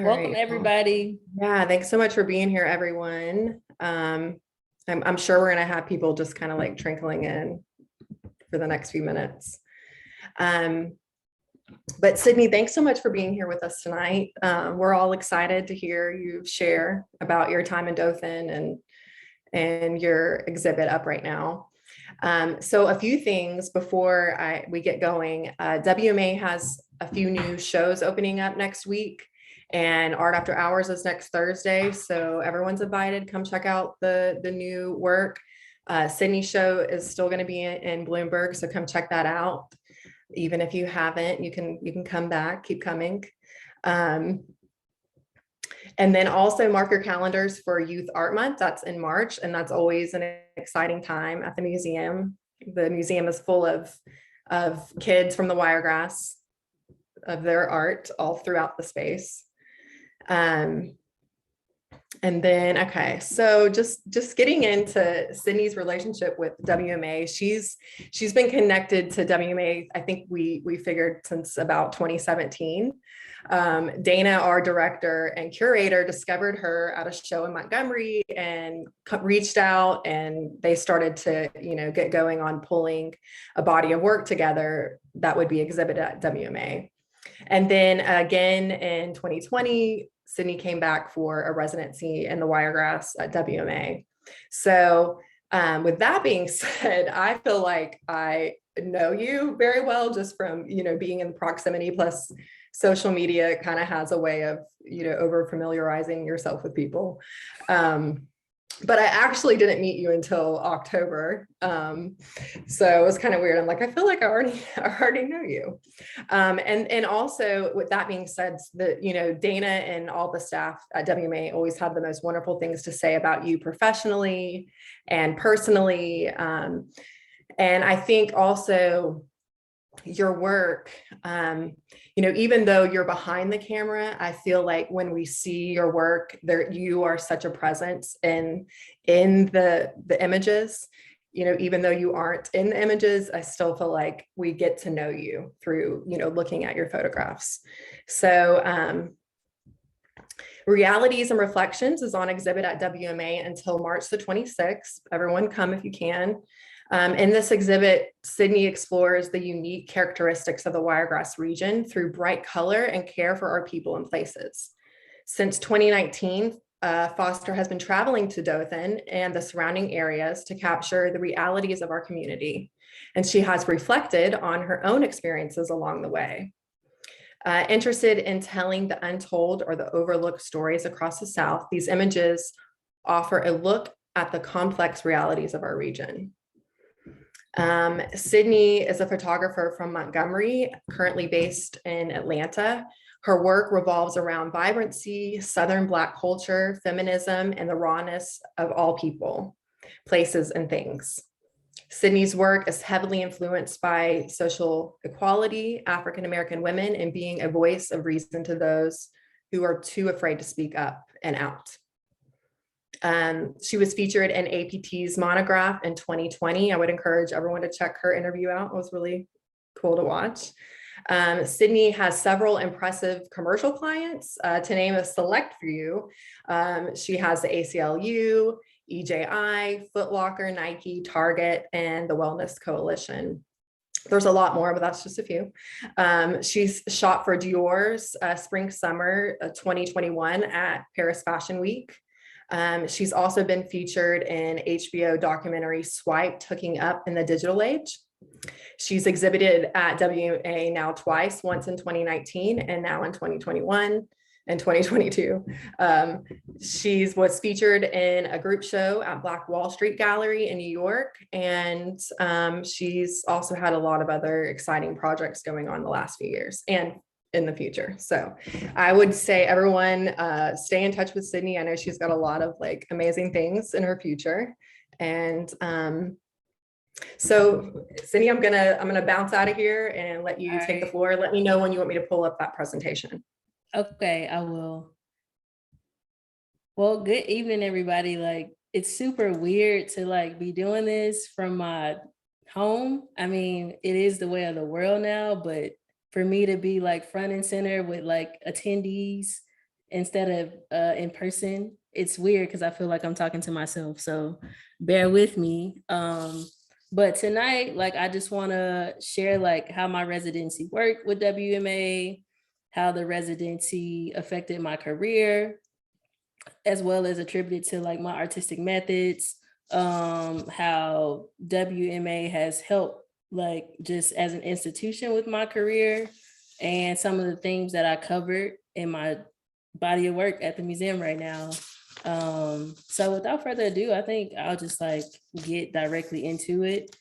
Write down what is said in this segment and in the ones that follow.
All Welcome, right. Well, everybody. yeah, thanks so much for being here, everyone. I'm sure we're gonna have people just kind of like trickling in for the next few minutes. Um, but Sydney, thanks so much for being here with us tonight. We're all excited to hear you share about your time in Dothan and your exhibit up right now. So a few things before we get going. WMA has a few new shows opening up next week, and Art After Hours is next Thursday. So everyone's invited. Come check out the new work. Sydney's show is still going to be in Blumberg, so come check that out. Even if you haven't, you can come back, keep coming. Um, and then also mark your calendars for Youth Art Month. That's in March, and that's always an exciting time at the museum. The museum is full of kids from the Wiregrass, of their art all throughout the space. And then, okay, so just getting into Sydney's relationship with WMA, she's been connected to WMA. I think we figured since about 2017. Dana, our director and curator, discovered her at a show in Montgomery and reached out, and they started to, get going on pulling a body of work together that would be exhibited at WMA. And then again in 2020, Sydney came back for a residency in the Wiregrass at WMA. So with that being said, I feel like I know you very well just from, being in proximity, plus social media kind of has a way of, over familiarizing yourself with people. But I actually didn't meet you until October. So it was kind of weird. I'm like, I feel like I already know you. And also with that being said, Dana and all the staff at WMA always have the most wonderful things to say about you professionally and personally. And I think also your work, even though you're behind the camera, I feel like when we see your work there, you are such a presence in the images. Even though you aren't in the images, I still feel like we get to know you through, looking at your photographs. So Realities and Reflections is on exhibit at WMA until March the 26th. Everyone come if you can. In this exhibit, Sydney explores the unique characteristics of the Wiregrass region through bright color and care for our people and places. Since 2019, Foster has been traveling to Dothan and the surrounding areas to capture the realities of our community, and she has reflected on her own experiences along the way. Interested in telling the untold or the overlooked stories across the South, these images offer a look at the complex realities of our region. Sydney is a photographer from Montgomery, currently based in Atlanta. Her work revolves around vibrancy, Southern Black culture, feminism, and the rawness of all people, places, and things. Sydney's work is heavily influenced by social equality, African-American women, and being a voice of reason to those who are too afraid to speak up and out. She was featured in APT's monograph in 2020. I would encourage everyone to check her interview out. It was really cool to watch. Sydney has several impressive commercial clients. To name a select few, she has the ACLU, EJI, Foot Locker, Nike, Target, and the Wellness Coalition. There's a lot more, but that's just a few. She's shot for Dior's Spring Summer 2021 at Paris Fashion Week. She's also been featured in HBO documentary Swiped, Hooking Up in the Digital Age. She's exhibited at WMA now twice, once in 2019 and now in 2021 and 2022. She was featured in a group show at Black Wall Street Gallery in New York, and she's also had a lot of other exciting projects going on the last few years and in the future. So I would say everyone stay in touch with Sydney. I know she's got a lot of amazing things in her future. And so Sydney, I'm gonna bounce out of here and let you take the floor. Let me know when you want me to pull up that presentation. Okay, I will. Well, good evening, everybody. It's super weird to be doing this from my home. I mean, it is the way of the world now, but for me to be front and center with attendees instead of in person. It's weird because I feel like I'm talking to myself. So bear with me. But tonight, like I just want to share like how my residency worked with WMA, how the residency affected my career, as well as attributed to like my artistic methods, how WMA has helped like just as an institution with my career, and some of the themes that I covered in my body of work at the museum right now. So without further ado, I think I'll just like get directly into it.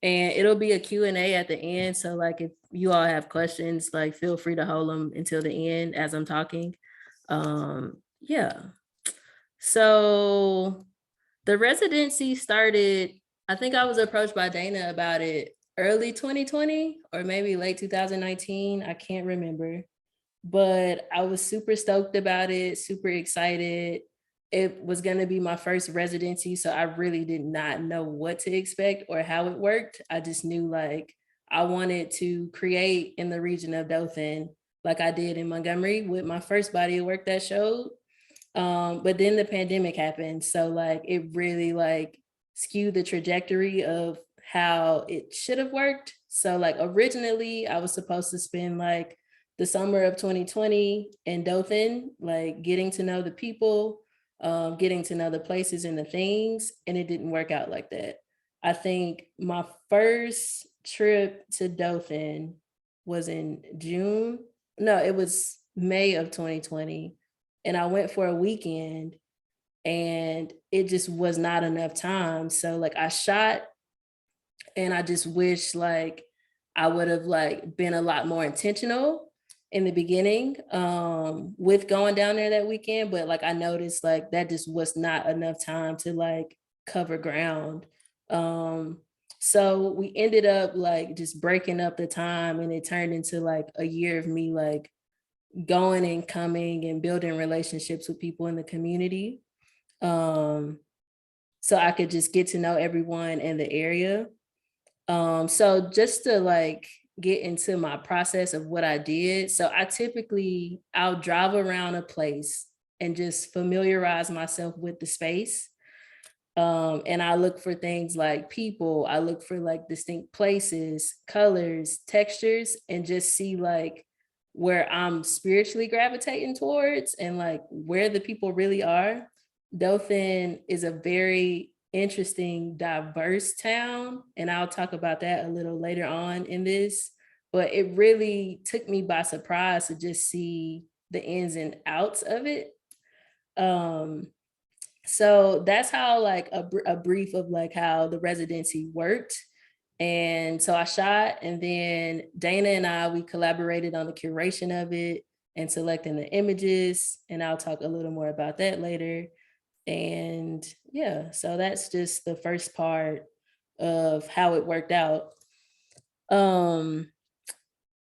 And it'll be a Q&A at the end. So like if you all have questions, like feel free to hold them until the end as I'm talking. Yeah. So the residency started, I think I was approached by Dana about it early 2020 or maybe late 2019. I can't remember, but I was super stoked about it, super excited. It was going to be my first residency. So I really did not know what to expect or how it worked. I just knew like I wanted to create in the region of Dothan, like I did in Montgomery with my first body of work that showed. But then the pandemic happened. So like it really like skewed the trajectory of how it should have worked. So like originally I was supposed to spend like the summer of 2020 in Dothan, like getting to know the people, getting to know the places and the things, and it didn't work out like that. I think my first trip to Dothan was in June. No, it was May of 2020. And I went for a weekend and it just was not enough time. So like I shot and I just wish like I would have like been a lot more intentional in the beginning with going down there that weekend. But like I noticed like that just was not enough time to like cover ground. So we ended up like just breaking up the time, and it turned into like a year of me like going and coming and building relationships with people in the community. So I could just get to know everyone in the area. So just to like get into my process of what I did. So I'll drive around a place and just familiarize myself with the space. And I look for things like people, I look for like distinct places, colors, textures, and just see like where I'm spiritually gravitating towards and like where the people really are. Dothan is a very interesting, diverse town, and I'll talk about that a little later on in this. But it really took me by surprise to just see the ins and outs of it. Um, so that's how like a brief of like how the residency worked. And so I shot, and then Dana and we collaborated on the curation of it and selecting the images, and I'll talk a little more about that later. And yeah, so that's just the first part of how it worked out. um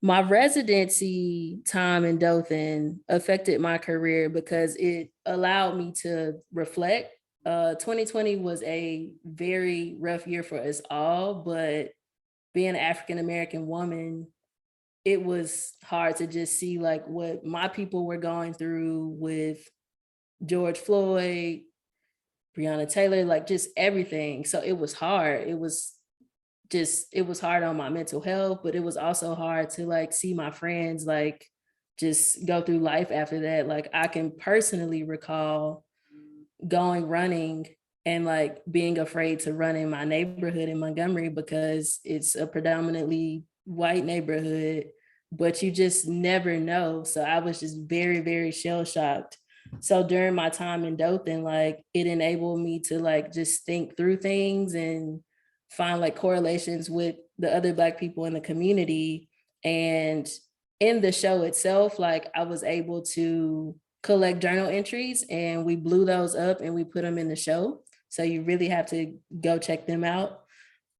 my residency time in Dothan affected my career because it allowed me to reflect. 2020 was a very rough year for us all, but being an African American woman, it was hard to just see like what my people were going through with George Floyd, Breonna Taylor, like just everything. So it was hard. It was hard on my mental health, but it was also hard to like see my friends like just go through life after that. Like I can personally recall going running and like being afraid to run in my neighborhood in Montgomery because it's a predominantly white neighborhood, but you just never know. So I was just very, very shell shocked. So during my time in Dothan, like it enabled me to like just think through things and find like correlations with the other Black people in the community. And in the show itself, like I was able to collect journal entries and we blew those up and we put them in the show. So you really have to go check them out.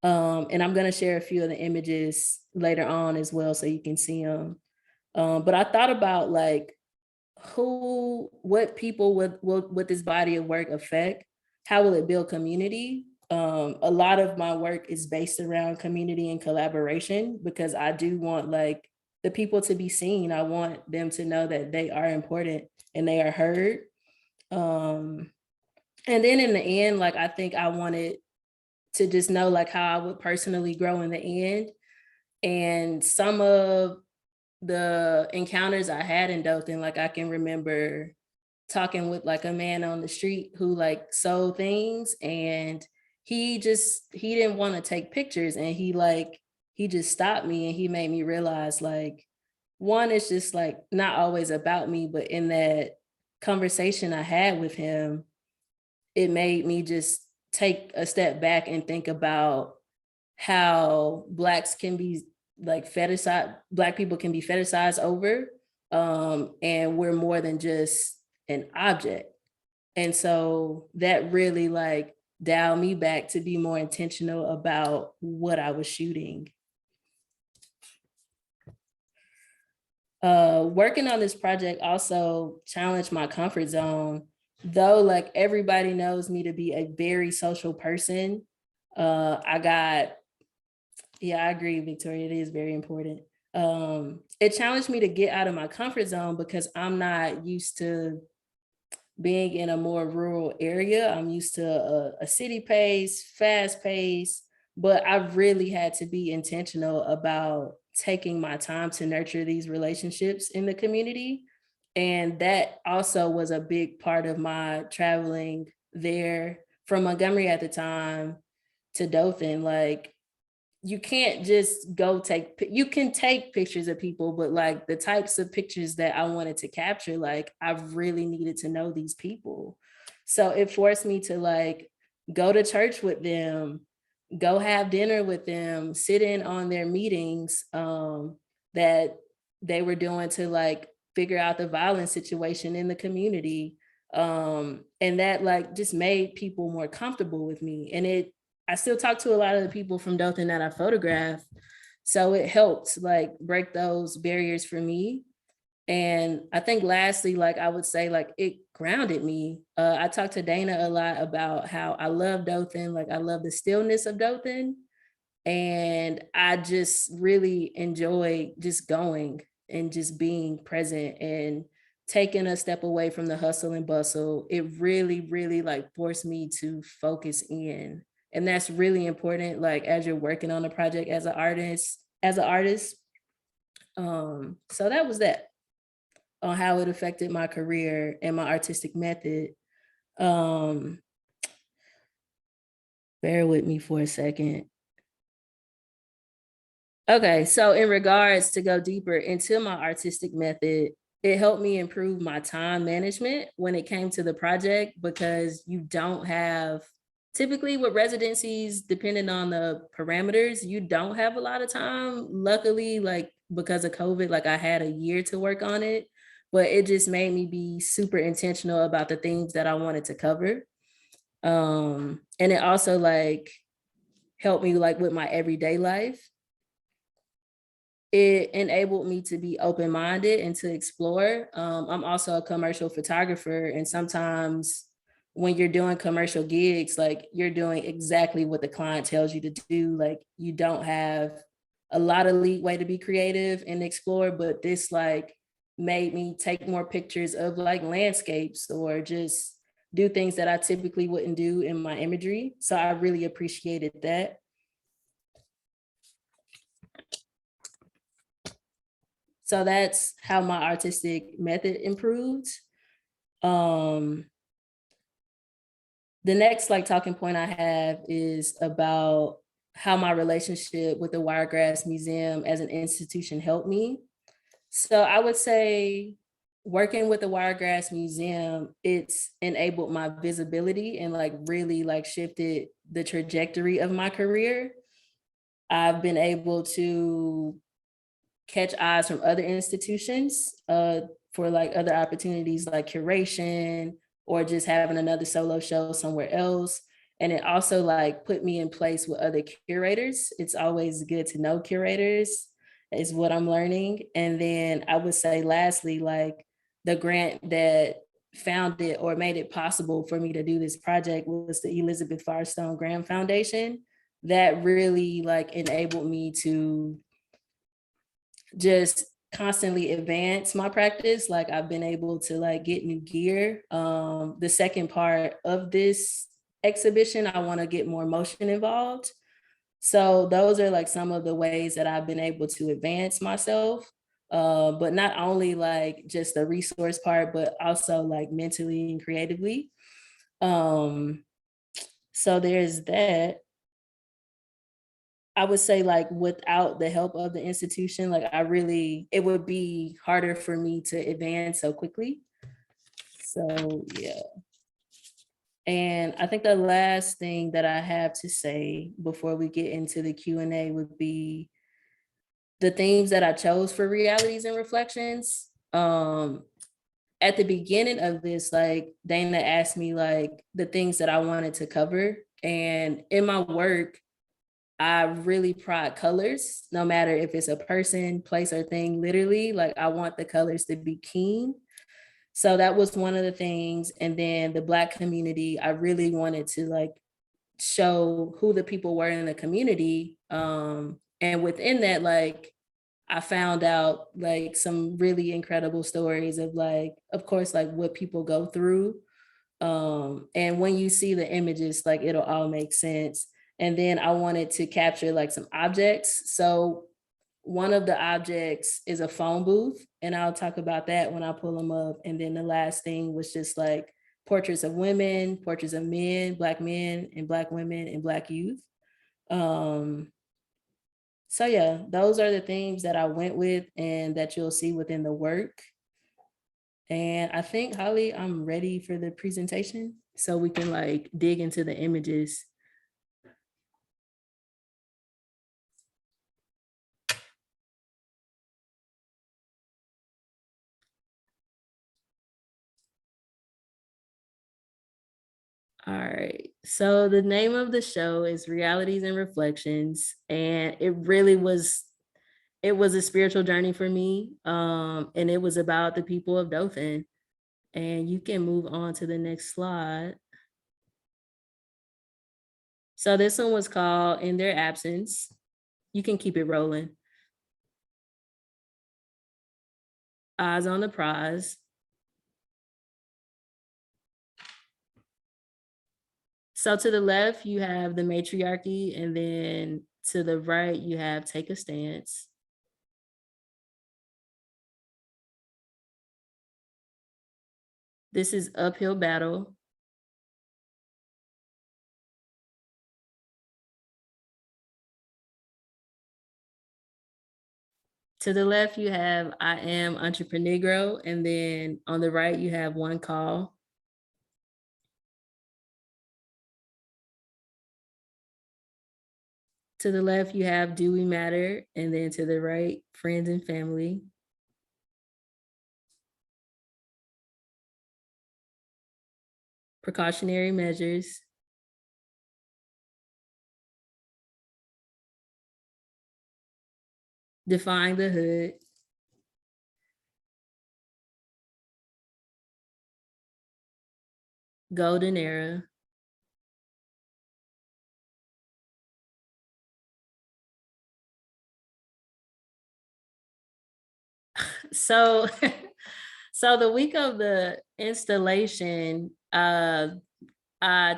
And I'm going to share a few of the images later on as well so you can see them. But I thought about like what people would this body of work affect? How will it build community? A lot of my work is based around community and collaboration because I do want like the people to be seen. I want them to know that they are important and they are heard. And then in the end, like, I think I wanted to just know like how I would personally grow in the end. And some of the encounters I had in Dothan, like I can remember talking with like a man on the street who like sold things, and he didn't want to take pictures, and he just stopped me and he made me realize like, one, it's just like not always about me, but in that conversation I had with him, it made me just take a step back and think about how Blacks can be like fetishized, Black people can be fetishized over, and we're more than just an object. And so that really like dialed me back to be more intentional about what I was shooting. Working on this project also challenged my comfort zone, though like everybody knows me to be a very social person. Yeah, I agree, Victoria, it is very important. It challenged me to get out of my comfort zone because I'm not used to being in a more rural area. I'm used to a city pace, fast pace, but I really had to be intentional about taking my time to nurture these relationships in the community. And that also was a big part of my traveling there from Montgomery at the time to Dothan. Like, you can't just go you can take pictures of people, but like the types of pictures that I wanted to capture, like I really needed to know these people. So it forced me to like go to church with them, go have dinner with them, sit in on their meetings that they were doing to like figure out the violence situation in the community. And that like just made people more comfortable with me. And I still talk to a lot of the people from Dothan that I photograph. So it helped like break those barriers for me. And I think lastly, like I would say like it grounded me. I talked to Dana a lot about how I love Dothan, like I love the stillness of Dothan. And I just really enjoy just going and just being present and taking a step away from the hustle and bustle. It really, really like forced me to focus in. And that's really important, like as you're working on a project as an artist. So that was that on how it affected my career and my artistic method. Bear with me for a second. Okay, so in regards to go deeper into my artistic method, it helped me improve my time management when it came to the project, because you don't have, typically with residencies, depending on the parameters, you don't have a lot of time. Luckily, like because of COVID, like I had a year to work on it, but it just made me be super intentional about the things that I wanted to cover. And it also like helped me like with my everyday life. It enabled me to be open-minded and to explore. I'm also a commercial photographer, and sometimes when you're doing commercial gigs, like you're doing exactly what the client tells you to do. Like you don't have a lot of leeway to be creative and explore, but this like made me take more pictures of like landscapes or just do things that I typically wouldn't do in my imagery. So I really appreciated that. So that's how my artistic method improved. The next like talking point I have is about how my relationship with the Wiregrass Museum as an institution helped me. So I would say working with the Wiregrass Museum, it's enabled my visibility and like really like shifted the trajectory of my career. I've been able to catch eyes from other institutions for like other opportunities like curation or just having another solo show somewhere else. And it also like put me in place with other curators. It's always good to know curators is what I'm learning. And then I would say lastly, like the grant that found it or made it possible for me to do this project was the Elizabeth Firestone Graham Foundation. That really like enabled me to just constantly advance my practice. Like I've been able to like get new gear. The second part of this exhibition, I want to get more motion involved. So those are like some of the ways that I've been able to advance myself. But not only like just the resource part, but also like mentally and creatively. Um, so there's that. I would say like without the help of the institution, like it would be harder for me to advance so quickly. So yeah. And I think the last thing that I have to say before we get into the Q&A would be the themes that I chose for realities and reflections. At the beginning of this, like Dana asked me like the things that I wanted to cover. And in my work, I really pride colors, no matter if it's a person, place, or thing, literally. Like I want the colors to be keen. So that was one of the things. And then the Black community, I really wanted to like show who the people were in the community. And within that, like I found out like some really incredible stories of like, of course, like what people go through. And when you see the images, like it'll all make sense. And then I wanted to capture like some objects. So one of the objects is a phone booth, and I'll talk about that when I pull them up. And then the last thing was just like portraits of women, portraits of men and Black women and Black youth. Um, so yeah, those are the themes that I went with and that you'll see within the work. And I think, Holly, I'm ready for the presentation so we can like dig into the images. All right. So the name of the show is Realities and Reflections. And it was a spiritual journey for me. And it was about the people of Dothan. And you can move on to the next slide. So this one was called In Their Absence. You can keep it rolling. Eyes on the Prize. So to the left, you have the matriarchy, and then to the right, you have Take a Stance. This is Uphill Battle. To the left, you have I Am Entreprenegro, and then on the right, you have One Call. To the left, you have Do We Matter, and then to the right, Friends and Family. Precautionary Measures. Define the Hood. Golden Era. So, so the week of the installation, I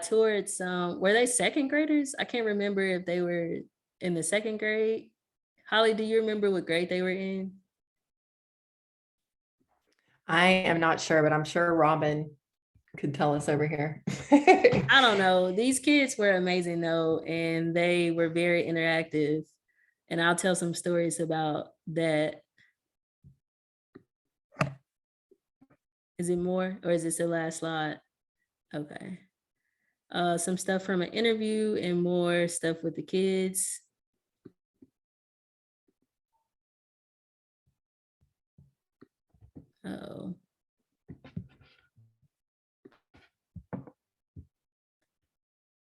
toured some, were they second graders? I can't remember if they were in the second grade. Holly, do you remember what grade they were in? I am not sure, but I'm sure Robin could tell us over here. I don't know. These kids were amazing though, and they were very interactive. And I'll tell some stories about that. Is it more or is this the last slide? Okay. Some stuff from an interview and more stuff with the kids. Oh.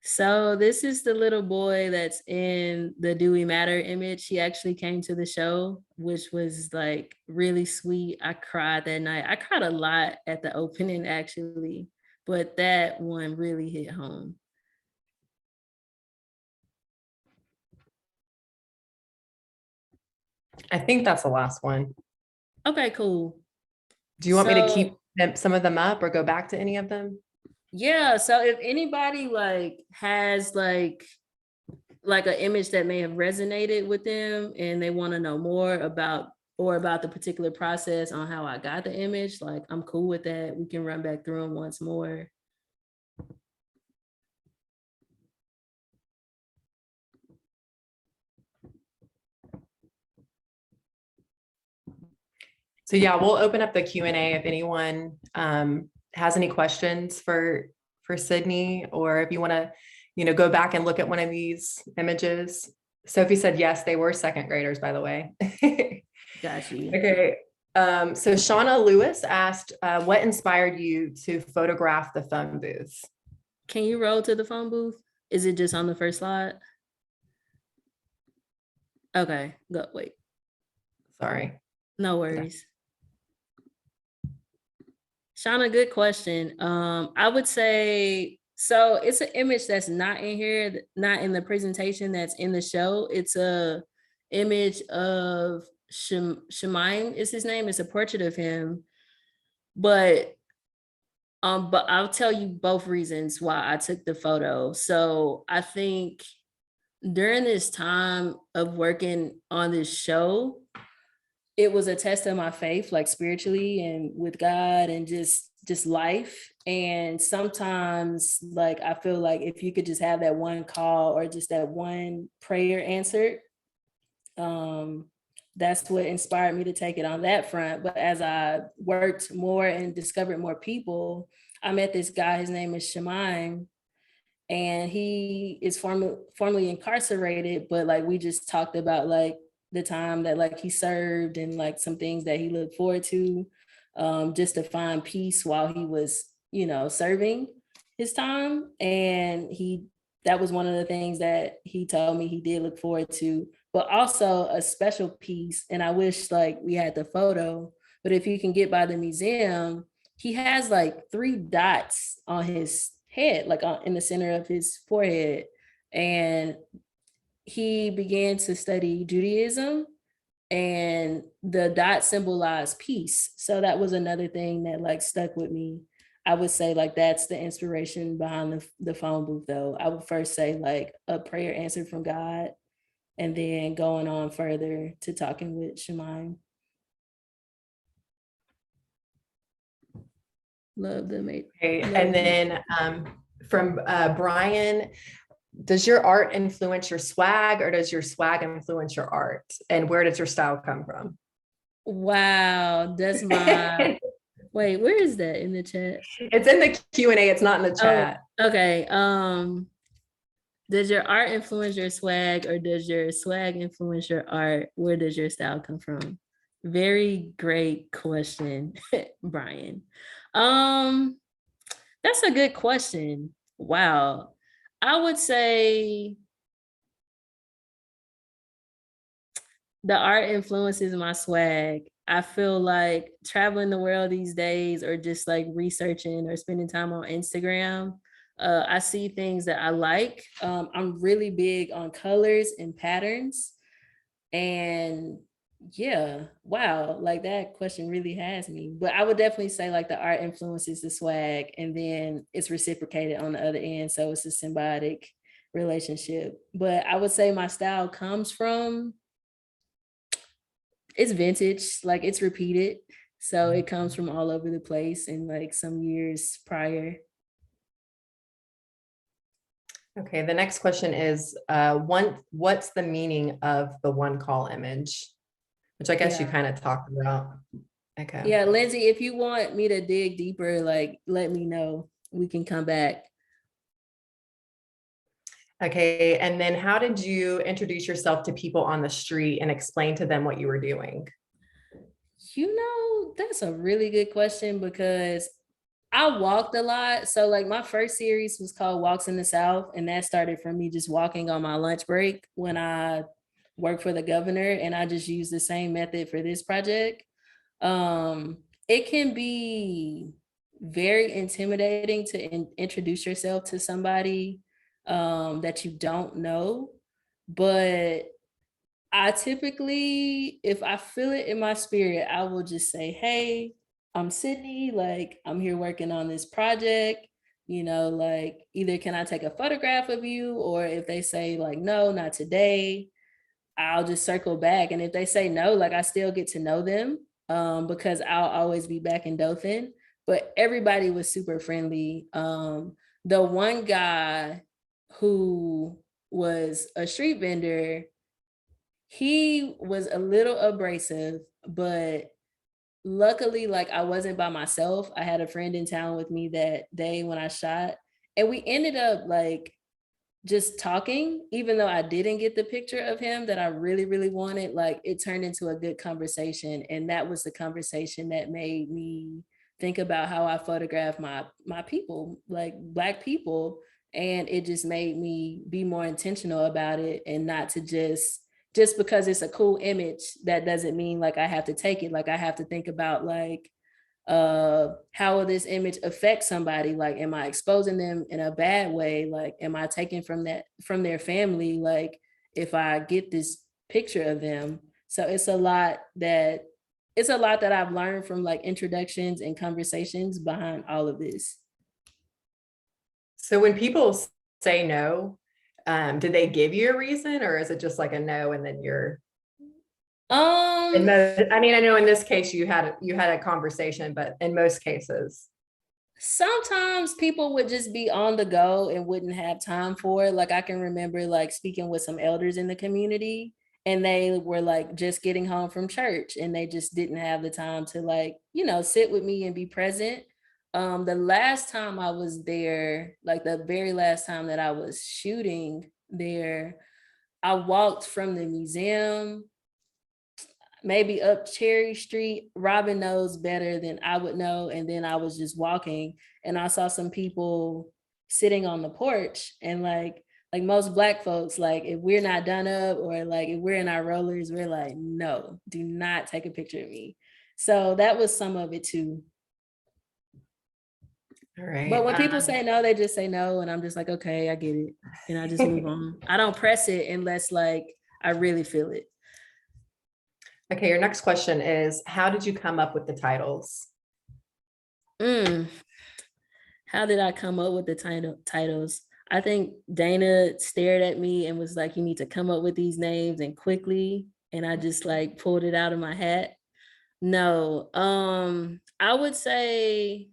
So this is the little boy that's in the Do We Matter image. He actually came to the show, which was like really sweet. I cried that night. I cried a lot at the opening actually, but that one really hit home. I think that's the last one. Okay, cool. Do you want me to keep So some of them up or go back to any of them? yeah, so if anybody like has like an image that may have resonated with them and they want to know more about or about the particular process on how I got the image, like I'm cool with that. We can run back through them once more. So yeah, we'll open up the Q&A if anyone has any questions for Sydney, or if you want to, go back and look at one of these images. Sophie said yes, they were second graders, by the way. Got you. Okay. So Shauna Lewis asked, what inspired you to photograph the phone booth? Can you roll to the phone booth? Is it just on the first slide? Okay, go wait. Sorry. No worries. Shauna, good question. I would say so it's an image that's not in here, not in the presentation that's in the show. It's a image of Shemaim is his name. It's a portrait of him. But I'll tell you both reasons why I took the photo. So I think during this time of working on this show, it was a test of my faith, like spiritually and with God and just life. And sometimes like I feel like if you could just have that one call or just that one prayer answered, um, that's what inspired me to take it on that front. But as I worked more and discovered more people, I met this guy, his name is Shemaim, and he is formerly incarcerated, but like we just talked about like the time that like he served and like some things that he looked forward to, just to find peace while he was, serving his time. And that was one of the things that he told me he did look forward to, but also a special piece. And I wish like we had the photo, but if you can get by the museum, he has like 3 dots on his head, like in the center of his forehead. And he began to study Judaism, and the dot symbolized peace. So that was another thing that like stuck with me. I would say like that's the inspiration behind the phone booth though. I would first say like a prayer answered from God, and then going on further to talking with Shemaim. Love the mate. Okay. And then from Brian, does your art influence your swag, or does your swag influence your art? And where does your style come from? Wow, that's my wait, where is that in the chat? It's in the Q&A, it's not in the Oh, chat. okay. Does your art influence your swag, or does your swag influence your art? Where does your style come from? Very great question, Brian. Um, that's a good question. Wow. I would say the art influences my swag. I feel like traveling the world these days, or just like researching or spending time on Instagram, I see things that I like. I'm really big on colors and patterns. And yeah, wow, like that question really has me. But I would definitely say like the art influences the swag, and then it's reciprocated on the other end. So it's a symbiotic relationship. But I would say my style comes from it's vintage, like it's repeated. So it comes from all over the place and like some years prior. Okay, the next question is what's the meaning of the one call image? Which I guess you Yeah. kind of talked about. Okay. Yeah, Lindsay, if you want me to dig deeper, like let me know. We can come back. Okay, and then how did you introduce yourself to people on the street and explain to them what you were doing? That's a really good question because I walked a lot. So like my first series was called Walks in the South, and that started from me just walking on my lunch break when I worked for the governor, and I just used the same method for this project. It can be very intimidating to introduce yourself to somebody that you don't know, but I typically, if I feel it in my spirit, I will just say, hey, I'm Sydney, like I'm here working on this project. Like either can I take a photograph of you, or if they say like, no, not today, I'll just circle back. And if they say no, like I still get to know them, because I'll always be back in Dothan. But everybody was super friendly. The one guy who was a street vendor, he was a little abrasive, but luckily, like I wasn't by myself. I had a friend in town with me that day when I shot, and we ended up like just talking, even though I didn't get the picture of him that I really, really wanted. Like it turned into a good conversation. And that was the conversation that made me think about how I photograph my people, like Black people. And it just made me be more intentional about it, and not to just because it's a cool image, that doesn't mean like I have to take it. Like I have to think about like, how will this image affect somebody? Like, am I exposing them in a bad way? Like, am I taking from their family? Like, if I get this picture of them. So it's a lot that I've learned from like introductions and conversations behind all of this. So when people say no, do they give you a reason, or is it just like a no and then you're Um, I mean, I know in this case you had a conversation, but in most cases. Sometimes people would just be on the go and wouldn't have time for it. Like I can remember like speaking with some elders in the community, and they were like just getting home from church, and they just didn't have the time to like, sit with me and be present. The last time I was there, like the very last time that I was shooting there, I walked from the museum maybe up Cherry Street. Robin knows better than I would know. And then I was just walking, and I saw some people sitting on the porch, and like most Black folks, like if we're not done up, or like if we're in our rollers, we're like, no, do not take a picture of me. So that was some of it too. All right. But when people say no, they just say no. And I'm just like, okay, I get it. And I just move on. I don't press it unless like I really feel it. Okay, your next question is, how did you come up with the titles? Mm. How did I come up with the titles? I think Dana stared at me and was like, you need to come up with these names and quickly. And I just like pulled it out of my hat. No, I would say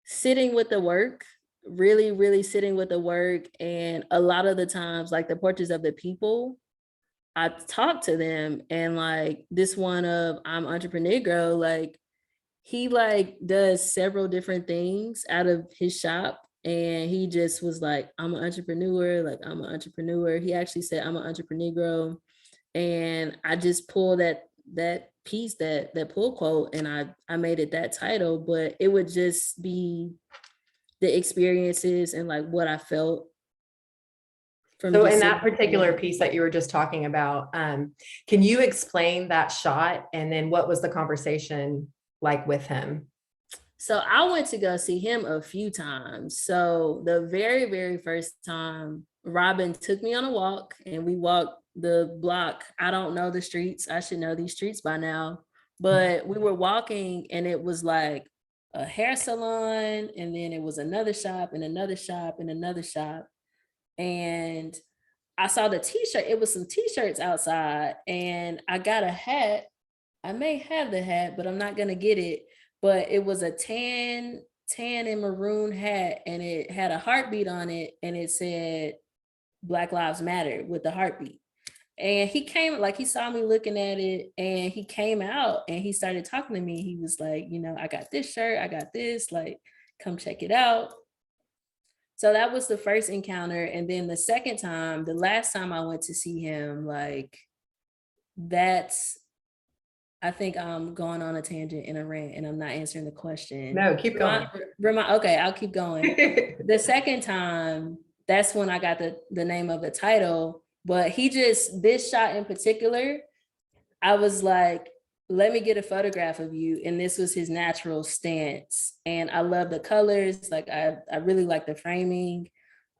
sitting with the work, really, really sitting with the work. And a lot of the times, like the portraits of the people, I talk to them, and like this one of I'm Entrepreneur, like he like does several different things out of his shop, and he just was like, I'm an entrepreneur, like I'm an entrepreneur. He actually said I'm an entrepreneur, and I just pulled that piece, that pull quote, and I made it that title. But it would just be the experiences and like what I felt from So just in that sitting particular there. piece that you were just talking about, can you explain that shot and then what was the conversation like with him? So I went to go see him a few times. So the very, very first time, Robin took me on a walk, and we walked the block. I don't know the streets. I should know these streets by now. But we were walking, and it was like a hair salon, and then it was another shop and another shop and another shop. And I saw the t-shirt. It was some t-shirts outside, and I got a hat. I may have the hat, but I'm not gonna get it. But it was a tan and maroon hat, and it had a heartbeat on it, and it said Black Lives Matter with the heartbeat. And he came, like he saw me looking at it, and he came out and he started talking to me. He was like, I got this shirt, I got this, like, come check it out. So that was the first encounter. And then the second time, the last time I went to see him, like that's I think I'm going on a tangent in a rant, and I'm not answering the question. No, keep going. Okay, I'll keep going. The second time, that's when I got the name of the title. But this shot in particular, I was like, let me get a photograph of you. And this was his natural stance. And I love the colors. Like I really like the framing.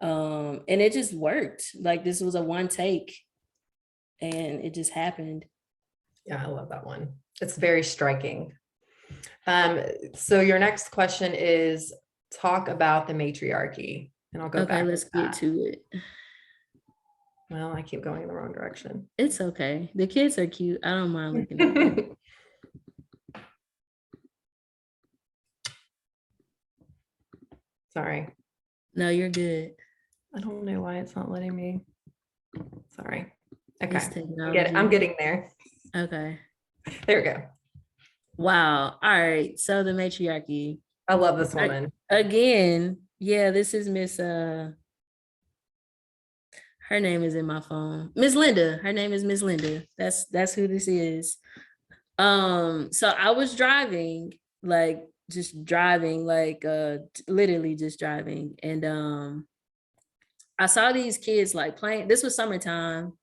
And it just worked. Like this was a one take. and it just happened. Yeah, I love that one. It's very striking. So your next question is talk about the matriarchy, and I'll go Okay, back to let's get that. to it. Well, I keep going in the wrong direction. It's okay. The kids are cute. I don't mind looking at them. Sorry. No, you're good. I don't know why it's not letting me. Sorry. Okay. It's I get it. technology. I'm getting there. Okay. There we go. Wow. All right. So the matriarchy. I love this woman. Again, yeah, this is Miss her name is in my phone. Miss Linda. Her name is Miss Linda. That's who this is. So I was driving, like just driving, like literally just driving. And I saw these kids like playing. This was summertime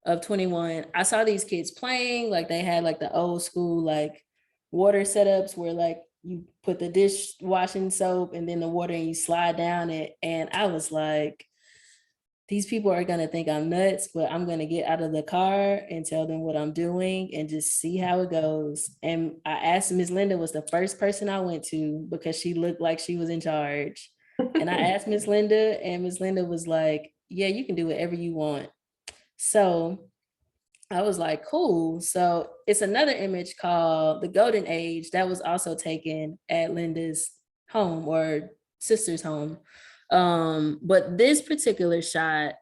of 21. I saw these kids playing, like they had like the old school like water setups where like you put the dishwashing soap and then the water and you slide down it. And I was like, these people are going to think I'm nuts, but I'm going to get out of the car and tell them what I'm doing and just see how it goes. And I asked Miss Linda was the first person I went to because she looked like she was in charge. And I asked Miss Linda, and Miss Linda was like, yeah, you can do whatever you want. So I was like, cool. So it's another image called The Golden Age that was also taken at Linda's home or sister's home. But this particular shot,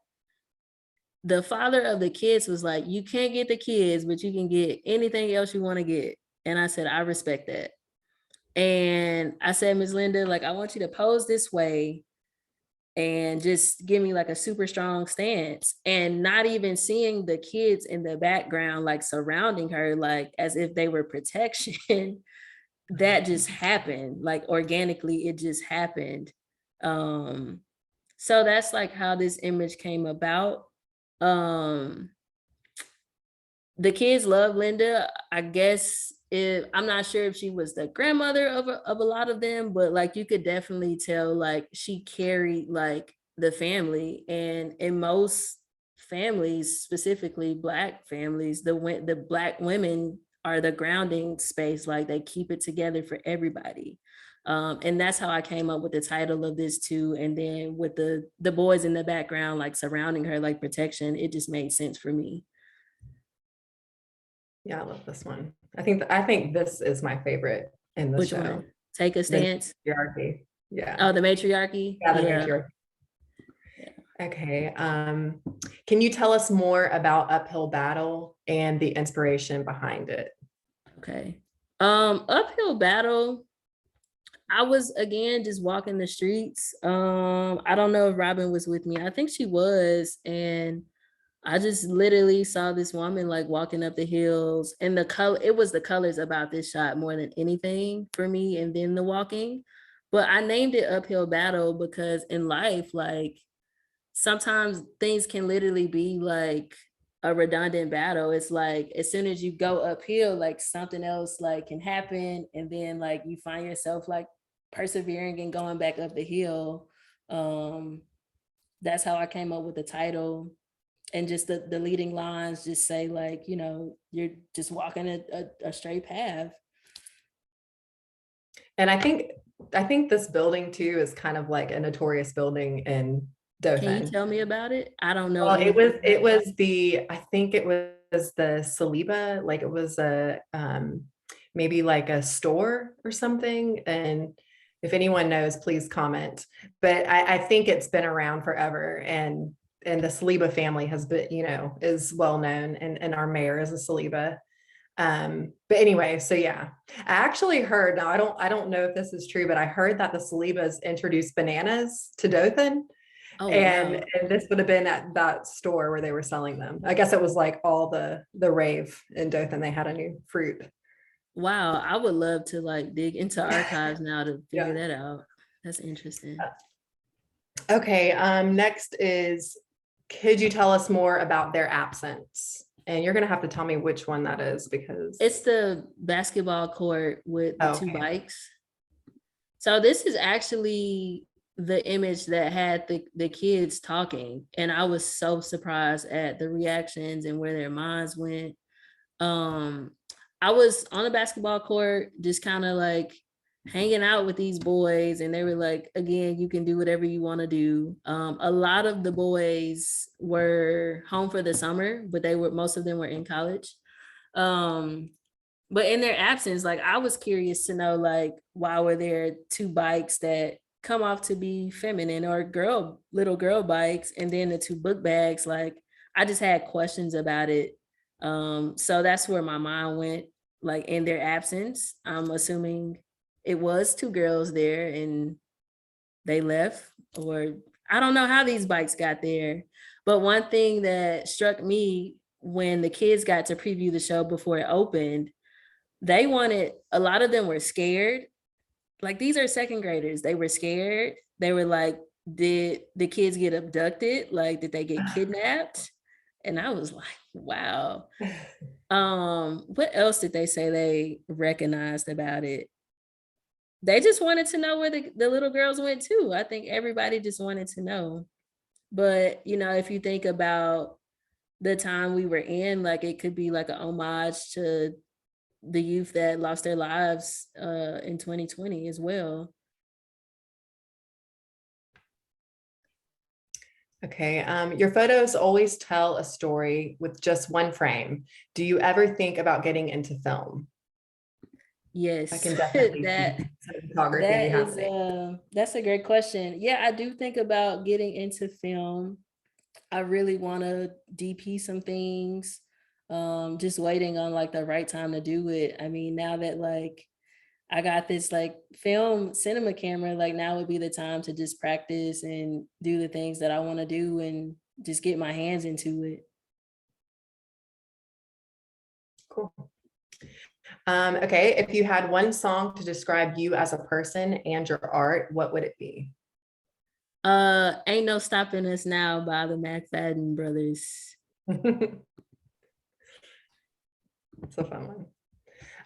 the father of the kids was like, you can't get the kids, but you can get anything else you want to get. And I said, I respect that. And I said, Ms. Linda, like, I want you to pose this way and just give me like a super strong stance, and not even seeing the kids in the background, like surrounding her, like as if they were protection. That just happened, like organically, it just happened. So that's like how this image came about. Um, the kids love Linda. I guess if I'm not sure if she was the grandmother of a lot of them, but like you could definitely tell like she carried like the family. And in most families, specifically Black families, the Black women are the grounding space. Like they keep it together for everybody. And that's how I came up with the title of this too. And then with the boys in the background, like surrounding her, like protection, it just made sense for me. Yeah, I love this one. I think this is my favorite in the Which show. one? Take a The stance. matriarchy. Yeah. Oh, the matriarchy. Yeah, the Yeah. matriarchy. Okay. Can you tell us more about Uphill Battle and the inspiration behind it? Okay. Uphill battle. I was again just walking the streets. I don't know if Robin was with me. I think she was, and I just literally saw this woman like walking up the hills, and the color, it was the colors about this shot more than anything for me, and then the walking. But I named it Uphill Battle because in life, like sometimes things can literally be like a redundant battle. It's like as soon as you go uphill, like something else like can happen, and then like you find yourself like persevering and going back up the hill. Um, that's how I came up with the title. And just the leading lines just say like, you know, you're just walking a straight path. And I think this building too is kind of like a notorious building in Can you Dothan. tell me about it? I don't know Well, anything it about it. was I think it was the Saliba, like it was a maybe like a store or something. And if anyone knows, please comment. But I think it's been around forever, and the Saliba family has been, is well known, and our mayor is a Saliba. But anyway, so yeah, I actually heard, now I don't know if this is true, but I heard that the Salibas introduced bananas to Dothan. Oh And wow. this would have been at that store where they were selling them. I guess it was like all the rave in Dothan. They had a new fruit. Wow. I would love to like dig into archives now to figure Yeah. that out. That's interesting. Okay. Next is, could you tell us more about their absence? And you're gonna have to tell me which one that is because. It's the basketball court with the Oh, two okay. bikes. So this is actually the image that had the kids talking, and I was so surprised at the reactions and where their minds went. um I was on the basketball court just kind of like hanging out with these boys, and they were like, again, you can do whatever you want to do. A lot of the boys were home for the summer, but most of them were in college. um but in their absence, like, I was curious to know, like, why were there two bikes that come off to be feminine, or little girl bikes, and then the two book bags? Like, I just had questions about it. So that's where my mind went. Like, in their absence, I'm assuming it was two girls there and they left, or I don't know how these bikes got there. But one thing that struck me when the kids got to preview the show before it opened, a lot of them were scared. Like, these are second graders. They were scared. They were like, did the kids get abducted? Like, did they get kidnapped? And I was like, wow. What else did they say they recognized about it? They just wanted to know where the little girls went too. I think everybody just wanted to know. But, if you think about the time we were in, like, it could be like an homage to the youth that lost their lives in 2020 as well. Okay. Your photos always tell a story with just one frame. Do you ever think about getting into film? Yes, I can definitely that see cinematography that is happening. that's a great question. Yeah, I do think about getting into film. I really want to DP some things. Just waiting on like the right time to do it. I mean, now that like I got this like film cinema camera, like now would be the time to just practice and do the things that I want to do and just get my hands into it. Cool. Okay. If you had one song to describe you as a person and your art, what would it be? Ain't No Stopping Us Now by the McFadden brothers. It's a fun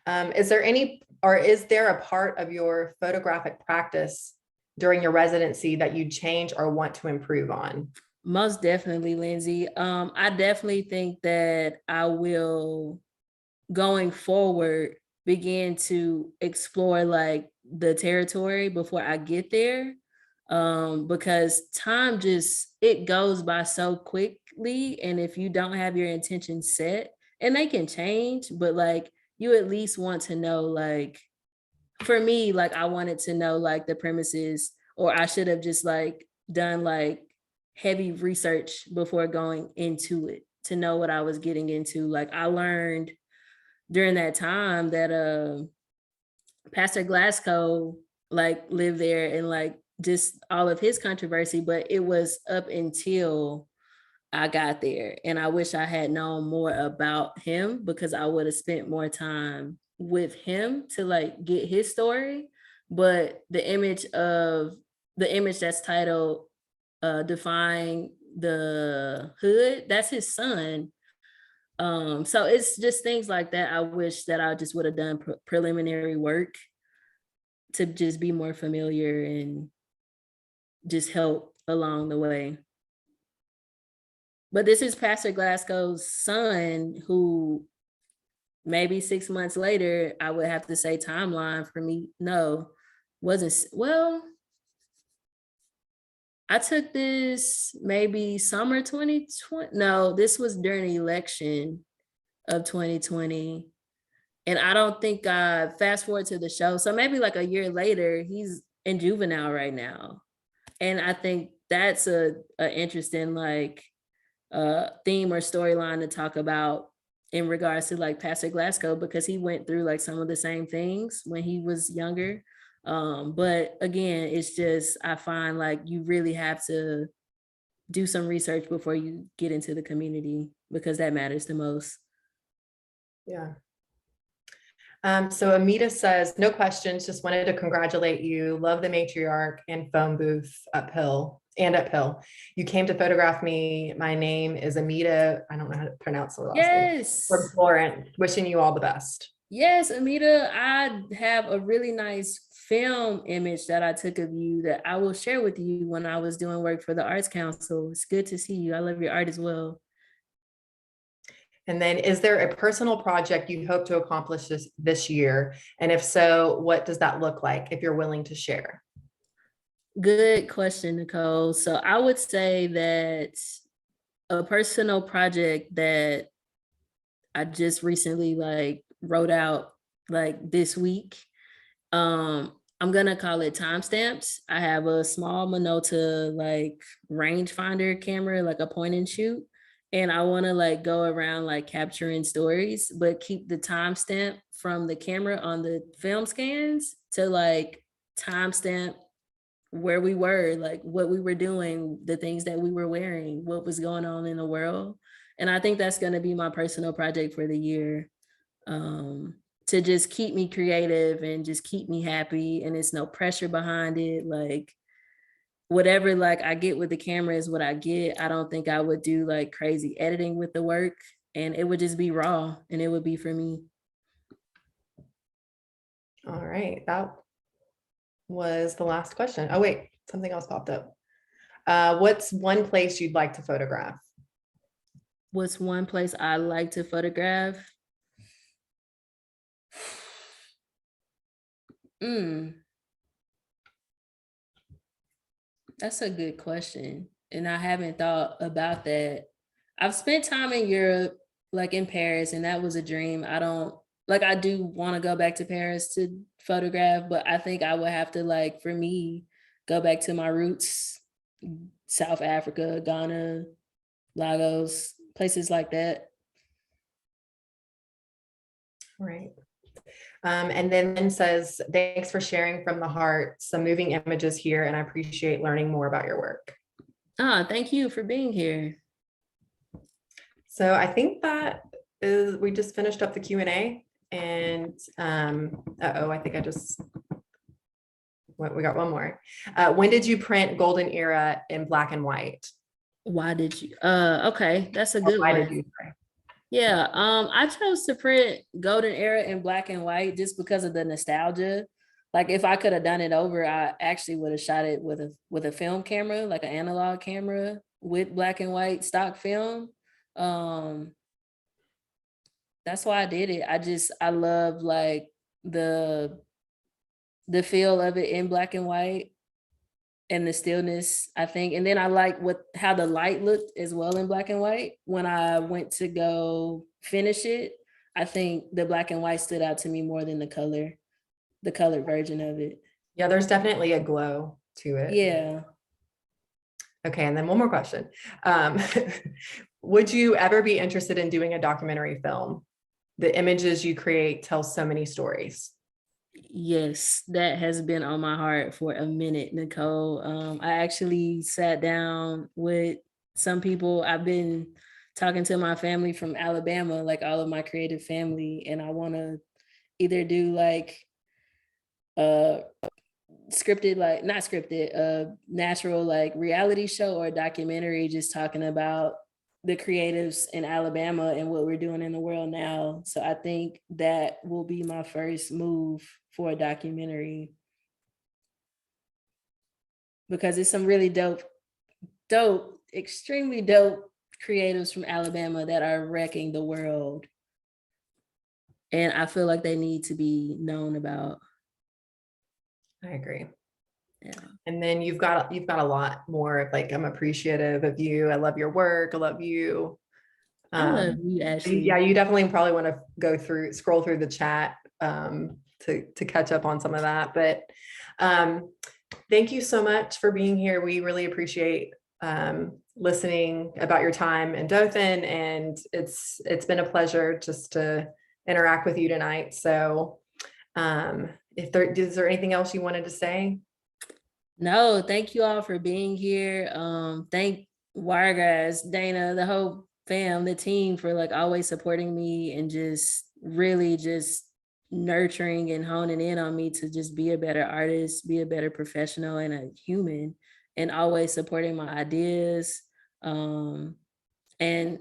one. Is there a part of your photographic practice during your residency that you change or want to improve on? Most definitely, Lindsay. I definitely think that I will, going forward, begin to explore like the territory before I get there. Because time just, it goes by so quickly. And if you don't have your intentions set, and they can change, but like you at least want to know, like, for me, like I wanted to know like the premises, or I should have just like done like heavy research before going into it to know what I was getting into. Like, I learned during that time that Pastor Glasgow like lived there, and like just all of his controversy, but it was up until I got there. And I wish I had known more about him, because I would have spent more time with him to like get his story. But the image that's titled Defying the Hood, that's his son. So it's just things like that. I wish that I just would have done preliminary work to just be more familiar and just help along the way. But this is Pastor Glasgow's son, who maybe 6 months later, I would have to say timeline for me. No, wasn't, well, I took this maybe summer 2020. No, this was during the election of 2020. And I don't think I fast forward to the show. So maybe like a year later, he's in juvenile right now. And I think that's a interesting like theme or storyline to talk about in regards to like Pastor Glasgow, because he went through like some of the same things when he was younger. But again, it's just, I find like you really have to do some research before you get into the community, because that matters the most. Yeah. So Amita says, no questions, just wanted to congratulate you. Love the matriarch and phone booth uphill. You came to photograph me. My name is Amita. I don't know how to pronounce the last name. Yes. From Florence. Wishing you all the best. Yes, Amita, I have a really nice film image that I took of you that I will share with you when I was doing work for the Arts Council. It's good to see you. I love your art as well. And then is there a personal project you hope to accomplish this year? And if so, what does that look like if you're willing to share? Good question, Nicole. So I would say that a personal project that I just recently like wrote out like this week. I'm gonna call it timestamps. I have a small Minolta like rangefinder camera, like a point and shoot. And I want to like go around like capturing stories, but keep the timestamp from the camera on the film scans to like timestamp where we were, like what we were doing, the things that we were wearing, what was going on in the world. And I think that's going to be my personal project for the year, to just keep me creative and just keep me happy. And it's no pressure behind it. Like whatever like I get with the camera is what I get. I don't think I would do like crazy editing with the work, and it would just be raw and it would be for me. All right, that was the last question. Oh wait, something else popped up. What's one place you'd like to photograph? What's one place I like to photograph? That's a good question. And I haven't thought about that. I've spent time in Europe, like in Paris, and that was a dream. I don't like, I do want to go back to Paris to photograph, but I think I would have to, like, for me, go back to my roots, South Africa, Ghana, Lagos, places like that. Right. And then says, thanks for sharing from the heart, some moving images here, and I appreciate learning more about your work. Thank you for being here. So I think that is, we just finished up the Q&A, and I think I just, we got one more. When did you print Golden Era in black and white? Why did you? Okay, that's a good Why one. did you? Yeah, I chose to print Golden Era in black and white just because of the nostalgia. Like if I could have done it over, I actually would have shot it with a film camera, like an analog camera with black and white stock film. Um, that's why I did it. I love like the feel of it in black and white and the stillness, I think. And then I like how the light looked as well in black and white. When I went to go finish it, I think the black and white stood out to me more than the colored version of it. Yeah, there's definitely a glow to it. Yeah. Okay, and then one more question. Would you ever be interested in doing a documentary film? The images you create tell so many stories. Yes, that has been on my heart for a minute, Nicole. I actually sat down with some people. I've been talking to my family from Alabama, like all of my creative family, and I want to either do like scripted, like not scripted, natural like reality show or a documentary just talking about the creatives in Alabama and what we're doing in the world now. So I think that will be my first move for a documentary, because it's some really dope, extremely dope creatives from Alabama that are wrecking the world. And I feel like they need to be known about. I agree. Yeah. And then you've got a lot more, like, I'm appreciative of you. I love your work. I love you. I love you, Ashley. Yeah, you definitely probably want to scroll through the chat to catch up on some of that. But thank you so much for being here. We really appreciate listening about your time in Dothan, and it's been a pleasure just to interact with you tonight. So is there anything else you wanted to say? No, thank you all for being here. Thank Wiregrass, Dana, the whole fam, the team, for like always supporting me and just really just nurturing and honing in on me to just be a better artist, be a better professional and a human, and always supporting my ideas, and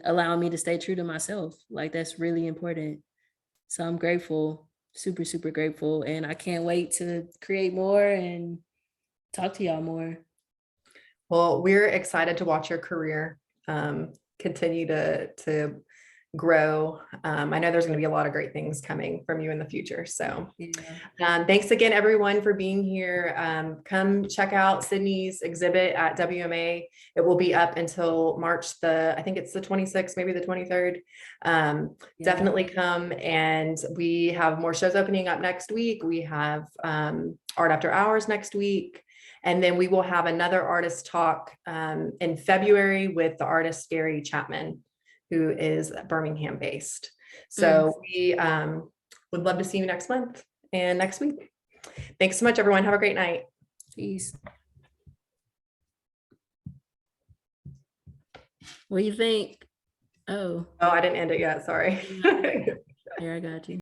allowing me to stay true to myself. Like that's really important. So I'm grateful. super, super grateful. And I can't wait to create more and talk to y'all more. Well, we're excited to watch your career continue to grow. I know there's going to be a lot of great things coming from you in the future. So Yeah. thanks again, everyone, for being here. Come check out Sydney's exhibit at WMA. It will be up until March I think it's the 26th, maybe the 23rd. Definitely come. And we have more shows opening up next week. We have Art After Hours next week. And then we will have another artist talk in February with the artist Gary Chapman, who is Birmingham based. So we would love to see you next month and next week. Thanks so much, everyone. Have a great night. Peace. What do you think? Oh, I didn't end it yet. Sorry. Here, I got you.